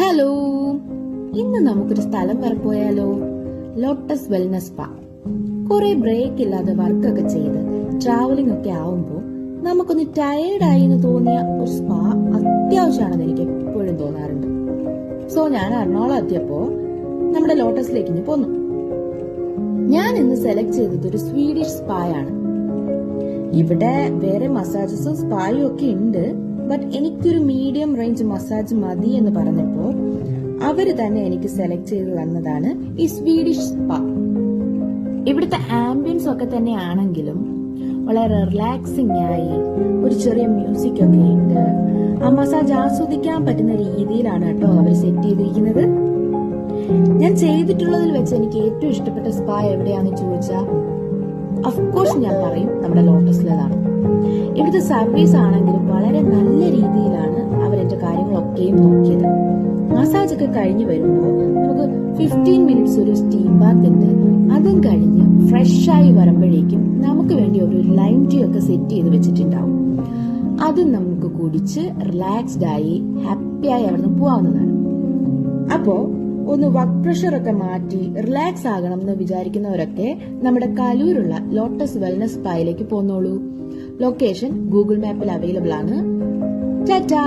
Hello, ഇന്ന് നമുക്കൊരു സ്ഥലം വരെ പോയാലോ? Lotus wellness spa. കുറെ ബ്രേക്ക് ഇല്ലാതെ വർക്കൊക്കെ ചെയ്ത് ട്രാവലിംഗ് ഒക്കെ ആവുമ്പോൾ നമുക്കൊന്ന് ടയേർഡായി എന്ന് തോന്നിയ ഒരു സ്പാ അത്യാവശ്യമാണെന്ന് എനിക്ക് എപ്പോഴും തോന്നാറുണ്ട്. സോ ഞാൻ എറണാകുളം എത്തിയപ്പോ നമ്മുടെ ലോട്ടസിലേക്ക് ഇനി പോന്നു. ഞാൻ ഇന്ന് സെലക്ട് ചെയ്തത് ഒരു സ്വീഡിഷ് സ്പായാണ്. ഇവിടെ വേറെ മസാജസും സ്പായും ഒക്കെ ഉണ്ട്, ബട്ട് എനിക്കൊരു മീഡിയം റേഞ്ച് മസാജ് മതി എന്ന് പറഞ്ഞപ്പോ അവര് തന്നെ എനിക്ക് സെലക്ട് ചെയ്ത് തന്നതാണ് ഈ സ്വീഡിഷ് സ്പാ. ഇവിടുത്തെ ആംബിയൻസ് ഒക്കെ തന്നെ ആണെങ്കിലും വളരെ റിലാക്സിംഗ് ആയി ഒരു ചെറിയ മ്യൂസിക് ഒക്കെ ഉണ്ട്. ആ മസാജ് ആസ്വദിക്കാൻ പറ്റുന്ന രീതിയിലാണ് കേട്ടോ അവർ സെറ്റ് ചെയ്തിരിക്കുന്നത്. ഞാൻ ചെയ്തിട്ടുള്ളതിൽ വെച്ച് എനിക്ക് ഏറ്റവും ഇഷ്ടപ്പെട്ട സ്പാ എവിടെയാണെന്ന് ചോദിച്ചാൽ അഫ്കോഴ്സ് ഞാൻ പറയും നമ്മുടെ ലോട്ടസിലേതാണ്. ഇവിടുത്തെ സർവീസ് ആണെങ്കിലും വളരെ നല്ല രീതിയിലാണ് അവരെന്റെ കാര്യങ്ങളൊക്കെയും നോക്കിയത്. മസാജ് ഒക്കെ കഴിഞ്ഞ് വരുമ്പോൾ നമുക്ക് 15 മിനിറ്റ്സ് ഒരു സ്റ്റീം ബാത്ത് ഉണ്ട്. അതും കഴിഞ്ഞ് ഫ്രഷ് ആയി വരുമ്പോഴേക്കും നമുക്ക് വേണ്ടി ഒരു ലൈം ടീ ഒക്കെ സെറ്റ് ചെയ്ത് വെച്ചിട്ടുണ്ടാവും. അതും നമുക്ക് കുടിച്ച് റിലാക്സ്ഡ് ആയി ഹാപ്പിയായി അവിടുന്ന് പോവാവുന്നതാണ്. അപ്പോ ഒന്ന് വർക്ക് പ്രഷർ ഒക്കെ മാറ്റി റിലാക്സ് ആകണം എന്ന് വിചാരിക്കുന്നവരൊക്കെ നമ്മുടെ കലൂരുള്ള ലോട്ടസ് വെൽനസ് സ്പായിലേക്ക് പോന്നോളൂ. ലൊക്കേഷൻ ഗൂഗിൾ മാപ്പിൽ അവൈലബിൾ ആണ്. ടാറ്റാ.